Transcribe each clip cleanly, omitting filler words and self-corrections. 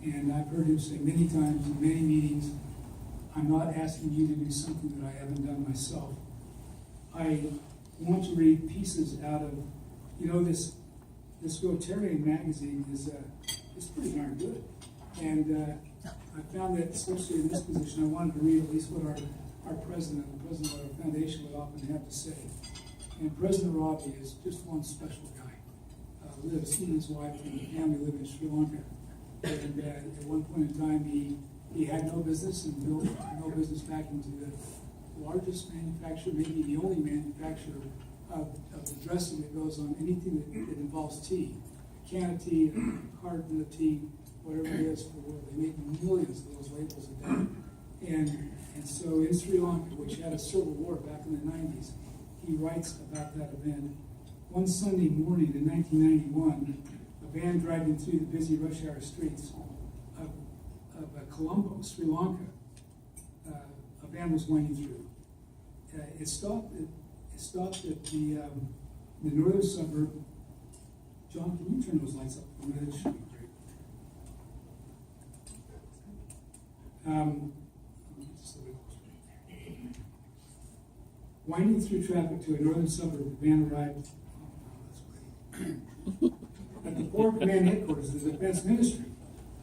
And I've heard him say many times in many meetings, I'm not asking you to do something that I haven't done myself. I want to read pieces out of, this Rotarian magazine is pretty darn good. And I found that, especially in this position, I wanted to read at least what our president, the president of our foundation, would often have to say. And President Ravi is just one special guy. He and his wife and family live in Sri Lanka. And at one point in time, he had no business and built no business back into the largest manufacturer, maybe the only manufacturer of the dressing that goes on anything that involves tea. A can of tea, a carton of tea, whatever it is for the world. They make millions of those labels a day. And so in Sri Lanka, which had a civil war back in the 90s, he writes about that event. One Sunday morning in 1991, a van driving through the busy rush hour streets of Colombo, Sri Lanka, a van was winding through. It stopped at the northern suburb. John, can you turn those lights up for a minute? It should be great. Winding through traffic to a northern suburb, the van arrived. At the Corps Command Headquarters of the Defense Ministry.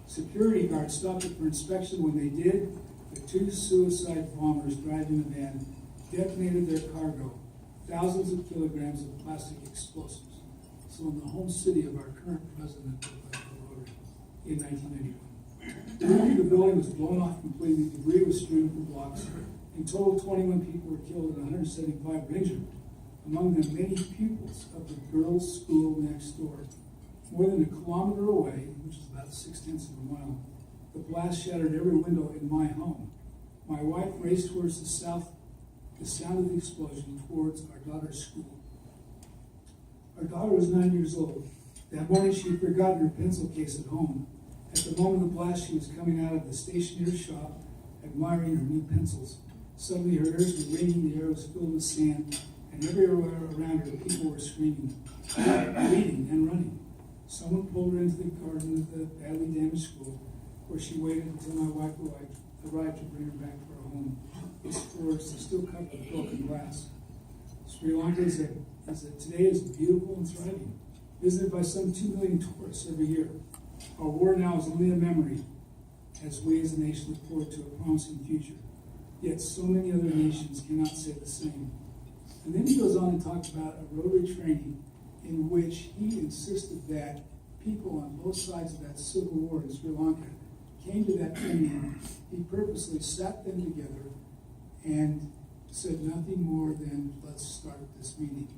Security guards stopped it for inspection. When they did, the two suicide bombers driving the van detonated their cargo, thousands of kilograms of plastic explosives. So in the home city of our current president of Rotary in 1991. The roof of the building was blown off completely, debris was strewn for blocks. In total, 21 people were killed and 175 were injured. Among them, many pupils of the girls' school next door. More than a kilometer away, which is about 0.6 of a mile, the blast shattered every window in my home. My wife raced towards the south, the sound of the explosion towards our daughter's school. Our daughter was 9 years old. That morning she had forgotten her pencil case at home. At the moment of the blast, she was coming out of the stationer's shop, admiring her new pencils. Suddenly her ears were ringing, the air was filled with sand, and everywhere around her people were screaming, bleeding, and running. Someone pulled her into the garden of the badly damaged school, where she waited until my wife arrived to bring her back to her home. Its floors are still covered with broken glass. Sri Lanka today is beautiful and thriving, visited by some 2 million tourists every year. Our war now is only a memory, as we as a nation look forward to a promising future. Yet so many other nations cannot say the same. And then he goes on and talks about a Rotary training in which he insisted that people on both sides of that civil war in Sri Lanka came to that training. He purposely sat them together and said nothing more than, let's start this meeting.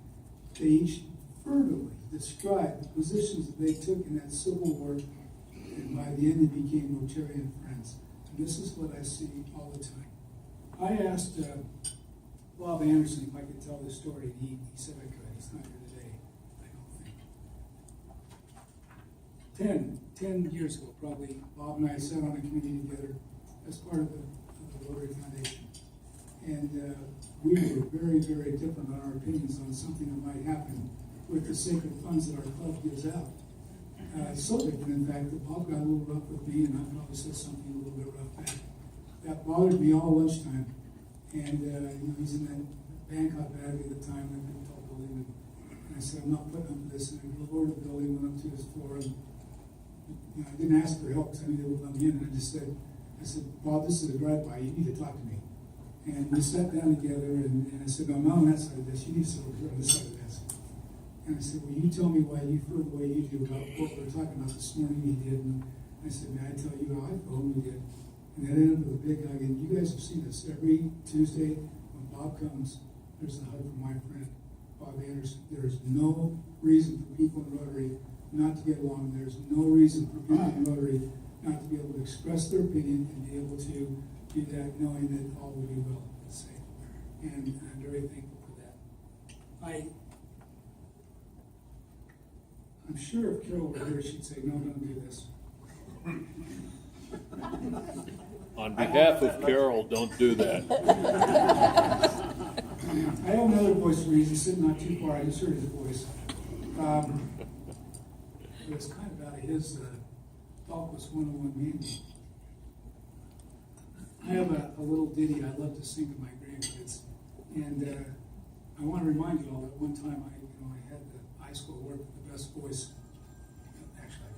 They each fervently described the positions that they took in that civil war, and by the end they became Rotarian friends. And this is what I see all the time. I asked Bob Anderson if I could tell this story, and he said I could. He's not here today, I don't think. 10 years ago, probably, Bob and I sat on a committee together as part of the Rotary Foundation. And we were very, very different on our opinions on something that might happen with the sacred funds that our club gives out. So different, in fact, that Bob got a little rough with me, and I probably said something a little bit rough back. That bothered me all lunchtime. And he's in that Bangkok Valley at the time, that big tall building. And I said, I'm not putting up with this. And I lowered the building, went up to his floor, and I didn't ask for help because I knew they would let me in. And I said, Bob, this is a drive-by. You need to talk to me. And we sat down together, and I said, no, I'm not on that side of this. You need to sit over here on this side of this. And I said, well, you tell me why you feel the way you do about what we were talking about this morning. He did. And I said, may I tell you how I feel? And he did. And that ended up with a big hug. And you guys have seen this every Tuesday when Bob comes, there's a hug from my friend, Bob Anderson. There's no reason for people in Rotary not to get along. There's no reason for people in Rotary not to be able to express their opinion and be able to do that knowing that all will be well and safe. And I'm very thankful for that. I'm sure if Carol were here, she'd say, no, don't do this. On behalf of Carol, don't do that. I have another voice for you. He's sitting not too far. I just heard his voice. It was kind of out of his Falcus 101 manual. I have a little ditty I love to sing to my grandkids, and I want to remind you all that one time I had the high school award for the best voice. Actually,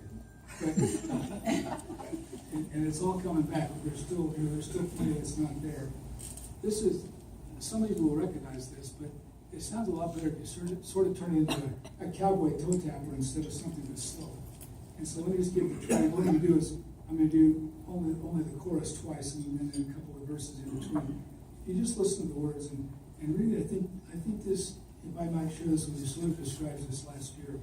I didn't, but, and it's all coming back. There's still plenty that's not there. This is, some of you will recognize this, but it sounds a lot better if you sort of turn it into a cowboy toe tapper instead of something that's slow. And so let me just give it a try. What I'm going to do is I'm going to do only the chorus twice and then a couple of verses in between. You just listen to the words and really I think this, if I might share this with you, sort of describes this last year.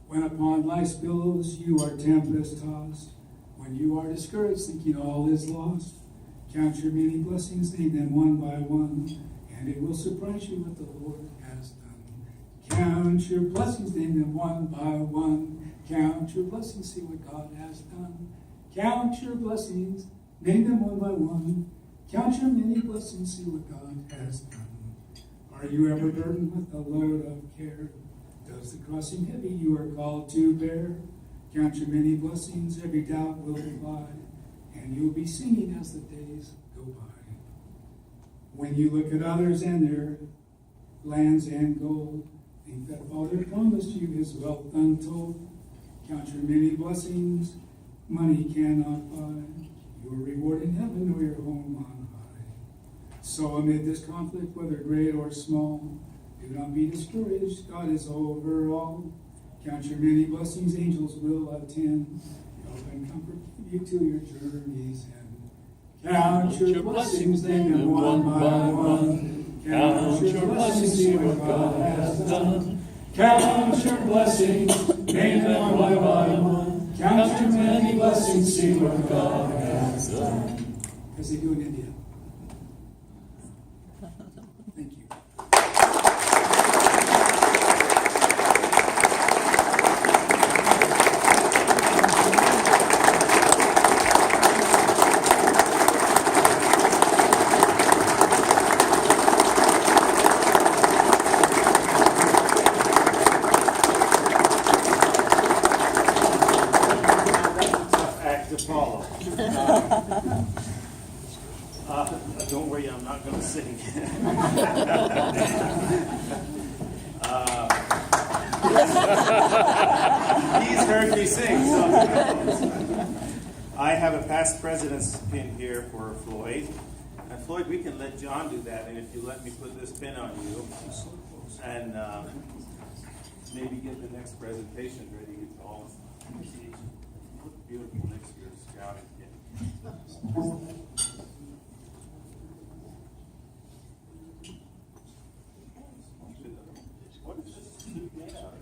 When upon life's billows you are tempest tossed, when you are discouraged thinking all is lost, count your many blessings, name them one by one, and it will surprise you what the Lord has done. Count your blessings, name them one by one. Count your blessings, see what God has done. Count your blessings, name them one by one. Count your many blessings, see what God has done. Are you ever burdened with a load of care? Does the cross seem heavy you are called to bear? Count your many blessings, every doubt will fly, and you'll be singing as the days go by. When you look at others and their lands and gold, think that Father promised you his wealth untold. Count your many blessings, money cannot buy your reward in heaven or your home on high. So amid this conflict, whether great or small, do not be discouraged, God is over all. Count your many blessings, angels will attend, help and comfort you to your journey's end. Count your blessings, name them one by one. Count your blessings, see what God has done. Count your blessings, name them one by one. Count your many blessings, see what God has done. As they do in India. Thank you. Don't worry, I'm not going to sing. He's heard me sing. So. I have a past president's pin here for Floyd. And Floyd, we can let John do that, and if you let me put this pin on you, and maybe get the next presentation ready. It's all beautiful next year, Scout. What is this suit made out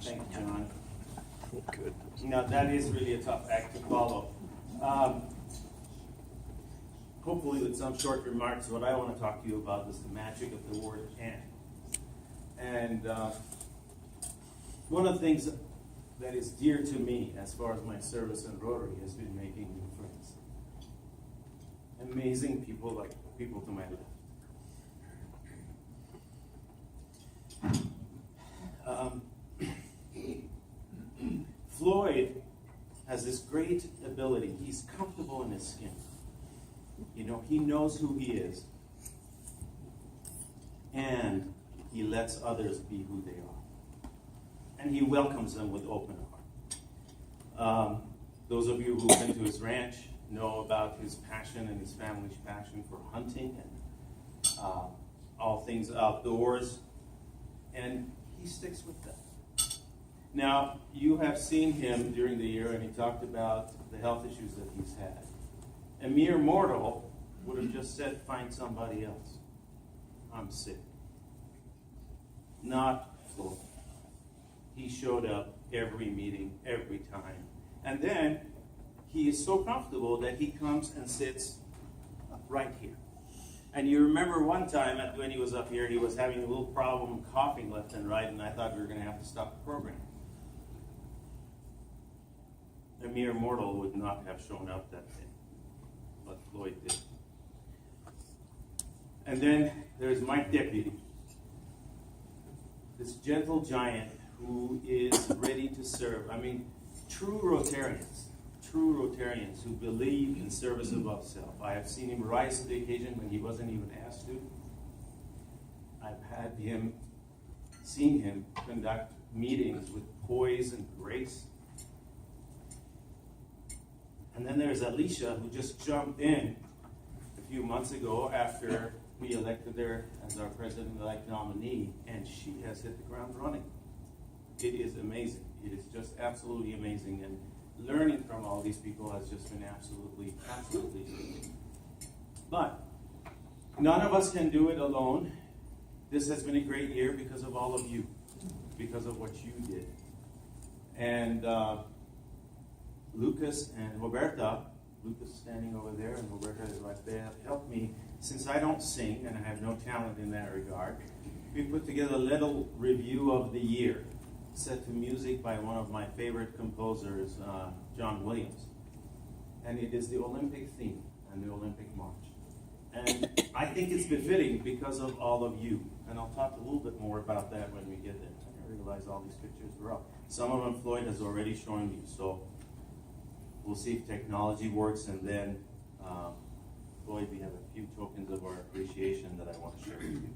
Thank you, John. Good. Now, that is really a tough act to follow. Hopefully, with some short remarks, what I want to talk to you about is the magic of the word "and." And one of the things that is dear to me as far as my service in Rotary has been making new friends. Amazing people like people to my left. Floyd has this great ability. He's comfortable in his skin. You know, he knows who he is. And he lets others be who they are. And he welcomes them with open heart. Those of you who've been to his ranch know about his passion and his family's passion for hunting and all things outdoors. And he sticks with that. Now, you have seen him during the year, and he talked about the health issues that he's had. A mere mortal would have just said, find somebody else. I'm sick. Not Floyd. He showed up every meeting, every time. And then he is so comfortable that he comes and sits right here. And you remember one time when he was up here, he was having a little problem coughing left and right, and I thought we were going to have to stop the program. mere mortal would not have shown up that day, but Floyd did. And then there's Mike Deputy, this gentle giant who is ready to serve. I mean, true Rotarians who believe in service above self. I have seen him rise to the occasion when he wasn't even asked to. I've seen him conduct meetings with poise and grace. And then there's Alicia, who just jumped in a few months ago after we elected her as our president-elect nominee, and she has hit the ground running. It is amazing. It is just absolutely amazing, and learning from all these people has just been absolutely amazing. But none of us can do it alone. This has been a great year because of all of you, because of what you did. And Lucas and Roberta, Lucas standing over there and Roberta is right there, have helped me. Since I don't sing and I have no talent in that regard, we put together a little review of the year, set to music by one of my favorite composers, John Williams. And it is the Olympic theme and the Olympic march. And I think it's befitting because of all of you. And I'll talk a little bit more about that when we get there. I didn't realize all these pictures were up. Some of them Floyd has already shown you, so we'll see if technology works, and then Floyd, we have a few tokens of our appreciation that I want to share with you.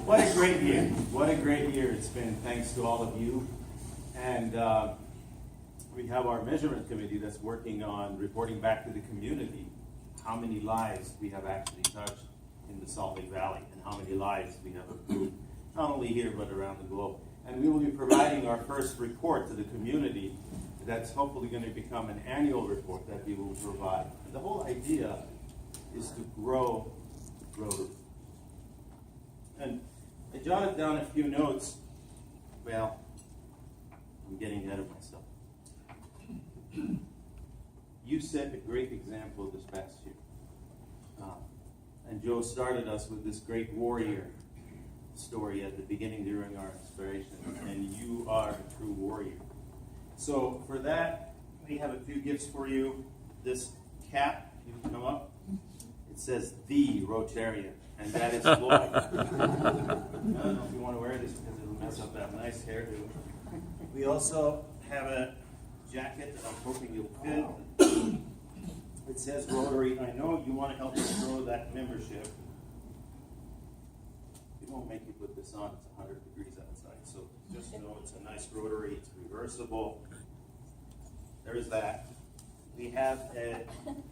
What a great year. What a great year it's been, thanks to all of you. And we have our measurement committee that's working on reporting back to the community how many lives we have actually touched in the Salt Lake Valley and how many lives we have improved, not only here but around the globe. And we will be providing our first report to the community that's hopefully going to become an annual report that we will provide. And the whole idea is to grow Rotary. And I jotted down a few notes. Well, I'm getting ahead of myself. You set a great example this past year. And Joe started us with this great warrior story at the beginning during our inspiration. And you are a true warrior. So for that, we have a few gifts for you. This cap, you can come up. It says The Rotarian, and that is Floyd. I don't know if you want to wear this because it'll mess up that nice hairdo. We also have a jacket that I'm hoping you'll fit. It says Rotary. I know you want to help us grow that membership. We won't make you put this on. It's 100 degrees outside, so just know it's a nice Rotary. It's reversible. There's that. We have a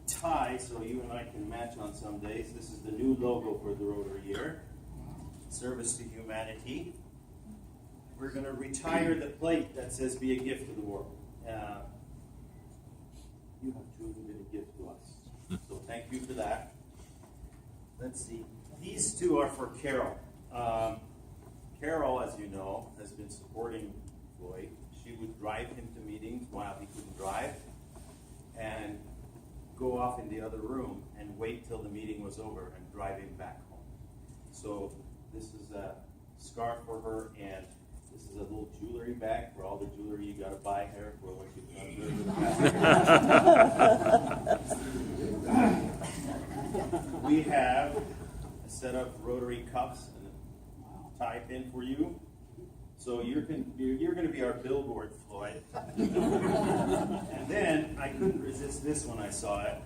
tie, so you and I can match on some days. This is the new logo for the Rotary year. Service to humanity. We're going to retire the plate that says "Be a gift to the world." You have truly been a gift to us. So thank you for that. Let's see. These two are for Carol. Carol, as you know, has been supporting Floyd. She would drive him to meetings while he couldn't drive and go off in the other room and wait till the meeting was over and drive him back home. So this is a scarf for her, and this is a little jewelry bag for all the jewelry you got to buy her for when she comes. We have a set of Rotary cuffs and a tie pin for you. So you're going to be our billboard, Floyd. And then I couldn't resist this when I saw it.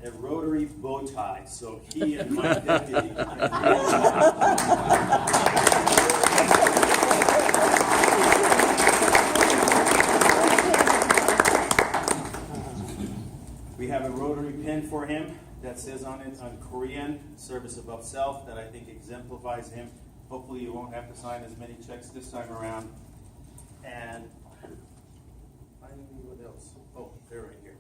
A Rotary bow tie. So he and my deputy. We have a Rotary pin for him that says on it, on Korean, service above self, that I think exemplifies him. Hopefully you won't have to sign as many checks this time around. And finally, what else? Oh, they're right here.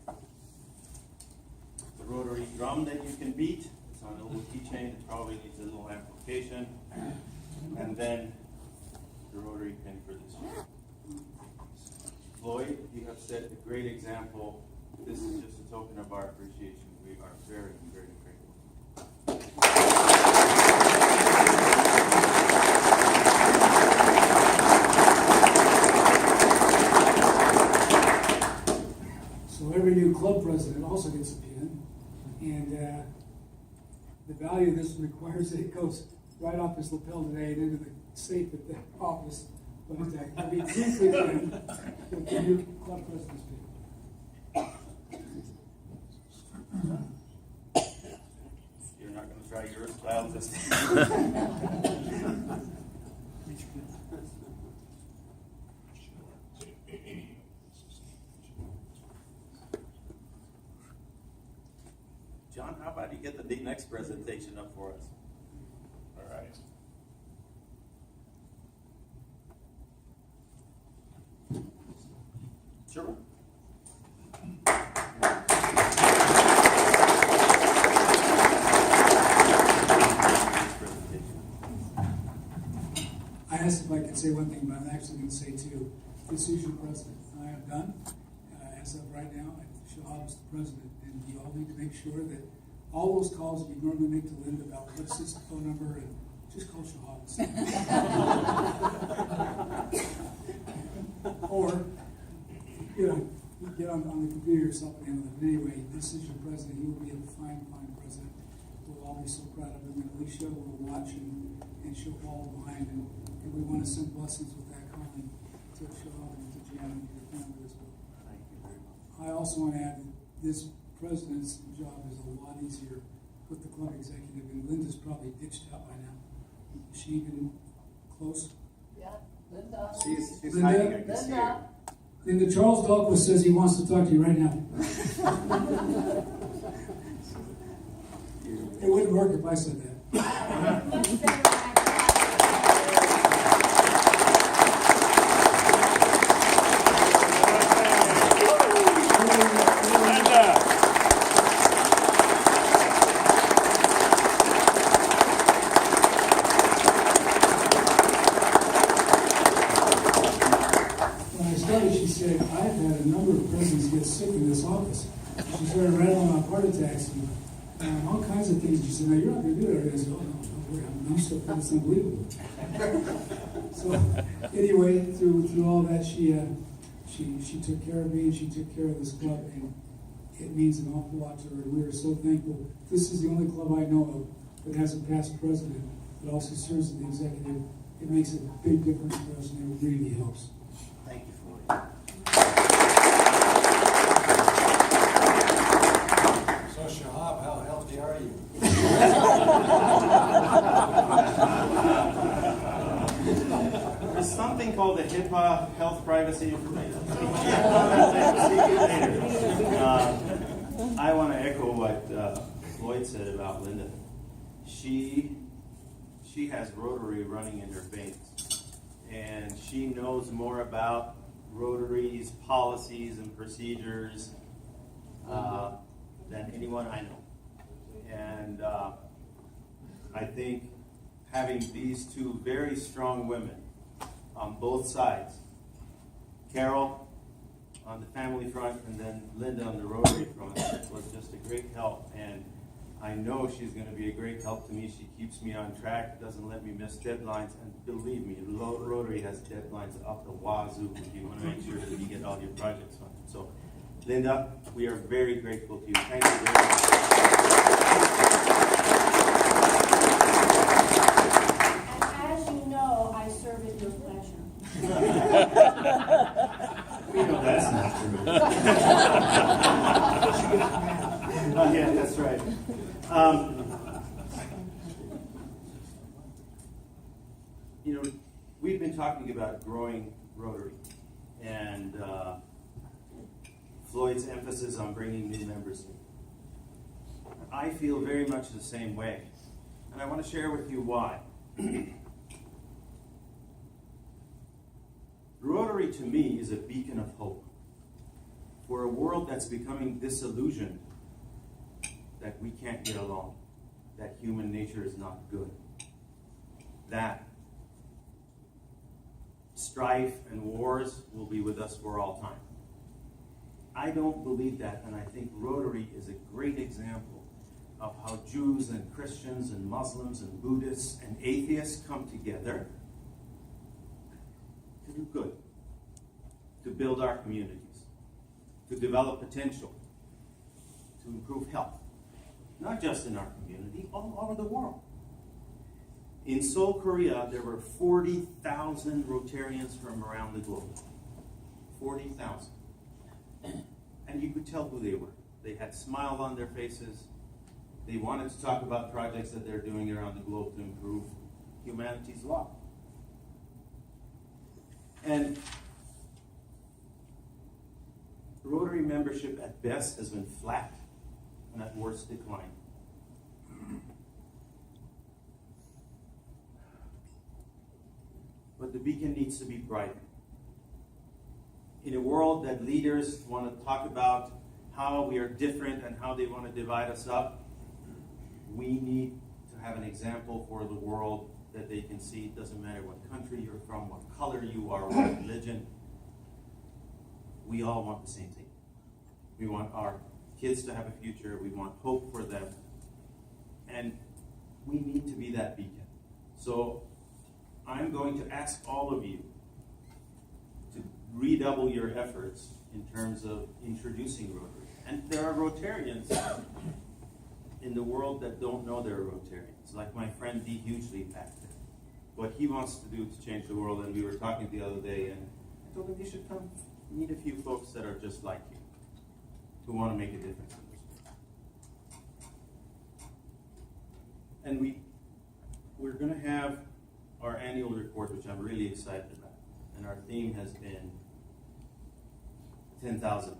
The Rotary drum that you can beat. It's on a little keychain. It probably needs a little amplification. And then the Rotary pin for this year. Floyd, you have set a great example. This is just a token of our appreciation. We are very, very grateful. So every new club president also gets a pin, and the value of this requires that it goes right off his lapel today and into the safe at the office. But every pin with the new club president's pin. You're not going to try your style this time. John, how about you get the next presentation up for us? All right. Sure. I asked if I could say one thing, but I'm actually going to say two. This is your president. I am done. As of right now, Shahab is the president, and you all need to make sure that all those calls you normally make to Linda about what's this phone number, and just call Shahab. Or, you get on the computer yourself and handle it. But anyway, this is your president. He will be a fine, fine president. We'll all be so proud of him. And Alicia will watch and she'll follow behind. And we want to send blessings with that calling to Shahab and to Jan and your family as well. Thank you very much. I also want to add that this president's job is a lot easier with the club executive, and Linda's probably ditched out by now. Is she even close? Yeah, Linda. She's Linda? hiding, I can see her. Linda, Charles Dahlquist says he wants to talk to you right now. It wouldn't work if I said that. Much better like that. When I started, she said, I've had a number of presidents get sick in this office. She started rattling off heart attacks and all kinds of things. She said, no, you're not going to do that. I said, oh, no, don't worry, I'm still fat. It's unbelievable. So anyway, through all that, she took care of me and she took care of this club, and it means an awful lot to her. We are so thankful. This is the only club I know of that has a past president that also serves as the executive. It makes a big difference for us, and it really helps. Thank you, Floyd. So Shahab, how healthy are you? There's something called the HIPAA Health Privacy Information. See you later. I want to echo what Floyd said about Linda. She has Rotary running in her veins, and she knows more about Rotary's policies and procedures than anyone I know. And I think having these two very strong women on both sides, Carol on the family front and then Linda on the Rotary front, was just a great help. And I know she's going to be a great help to me. She keeps me on track, doesn't let me miss deadlines, and believe me, Rotary has deadlines up the wazoo if you want to make sure that you get all your projects funded. So, Linda, we are very grateful to you. Thank you very much. And as you know, I serve at your pleasure. We know that's not true. Yeah, that's right. We've been talking about growing Rotary, and Floyd's emphasis on bringing new members in. I feel very much the same way, and I want to share with you why. Rotary to me is a beacon of hope for a world that's becoming disillusioned that we can't get along, that human nature is not good, that strife and wars will be with us for all time. I don't believe that, and I think Rotary is a great example of how Jews and Christians and Muslims and Buddhists and atheists come together to do good, to build our communities, to develop potential, to improve health, not just in our community, all over the world. In Seoul, Korea, there were 40,000 Rotarians from around the globe. 40,000. And you could tell who they were. They had smiles on their faces. They wanted to talk about projects that they're doing around the globe to improve humanity's lot. And Rotary membership at best has been flat and at worst declined. But the beacon needs to be brighter. In a world that leaders want to talk about how we are different and how they want to divide us up, we need to have an example for the world that they can see. It doesn't matter what country you're from, what color you are, what religion. We all want the same thing. We want our kids to have a future. We want hope for them. And we need to be that beacon. So I'm going to ask all of you to redouble your efforts in terms of introducing Rotary. And there are Rotarians in the world that don't know they're Rotarians, like my friend D. Hughley back there. What he wants to do to change the world, and we were talking the other day, and I told him you should come meet a few folks that are just like you, who want to make a difference in this world. And we're gonna have our annual report, which I'm really excited about. And our theme has been 10,000.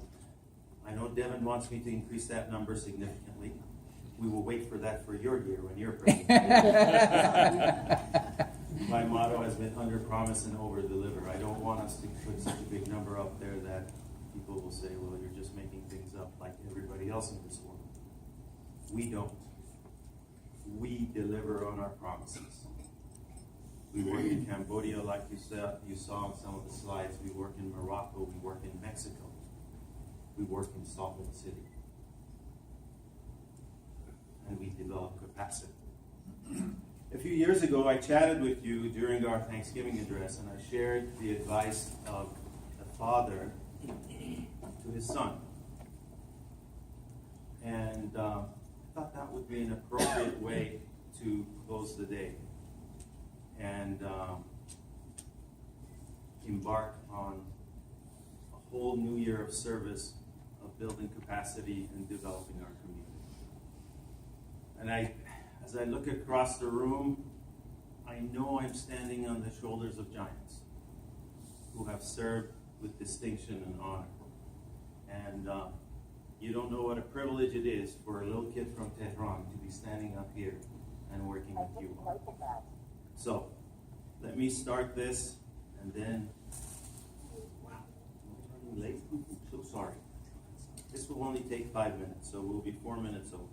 I know Devin wants me to increase that number significantly. We will wait for that for your year when you're president. My motto has been under promise and over deliver. I don't want us to put such a big number up there that people will say, well, you're just making things up like everybody else in this world. We don't. We deliver on our promises. We work in Cambodia, like you saw on some of the slides. We work in Morocco. We work in Mexico. We work in Salt Lake City. And we develop capacity. A few years ago, I chatted with you during our Thanksgiving address, and I shared the advice of a father to his son. And I thought that would be an appropriate way to close the day and embark on a whole new year of service, of building capacity and developing our community. And as I look across the room, I know I'm standing on the shoulders of giants who have served with distinction and honor. And you don't know what a privilege it is for a little kid from Tehran to be standing up here and working with you all. So, let me start this, and then, wow, I'm running late. I'm so sorry. This will only take 5 minutes, so we'll be 4 minutes over.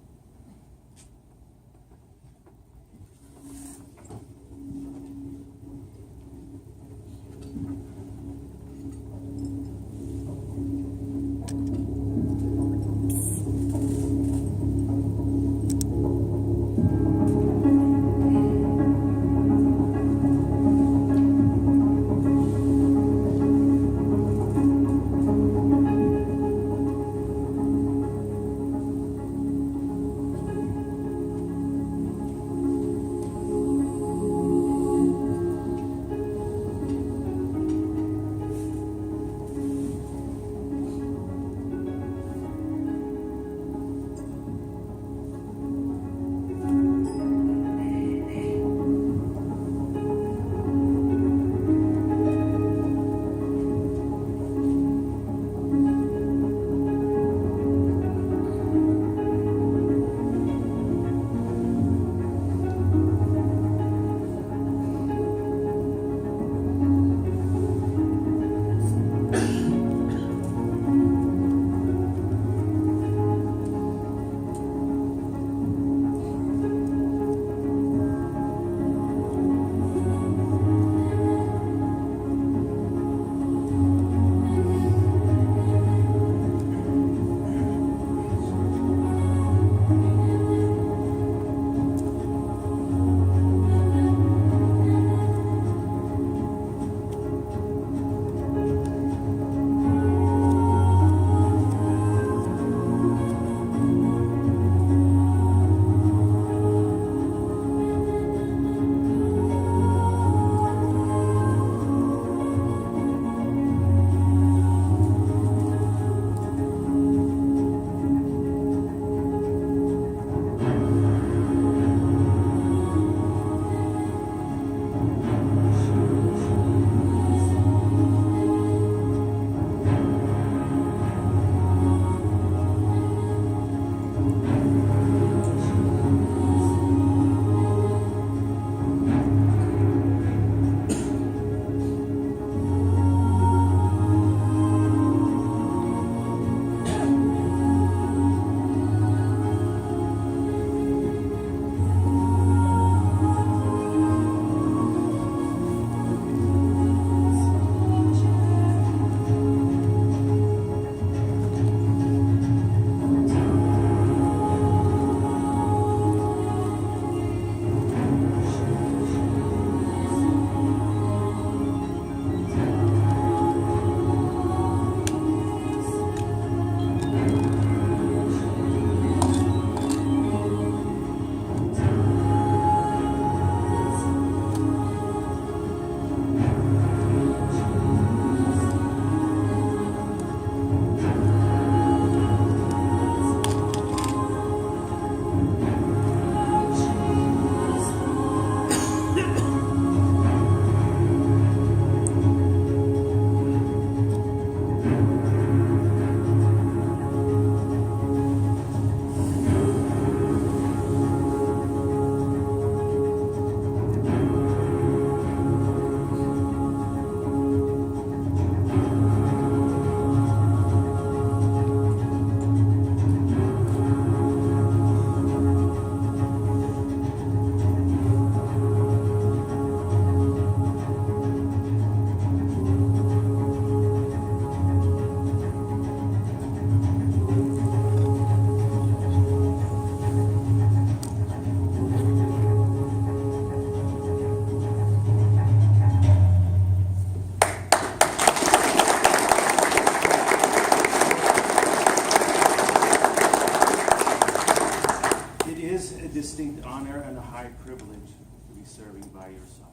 distinct honor and a high privilege to be serving by your side.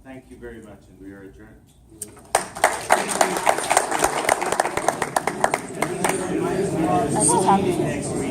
Thank you very much, and we are adjourned. Nice talking to you.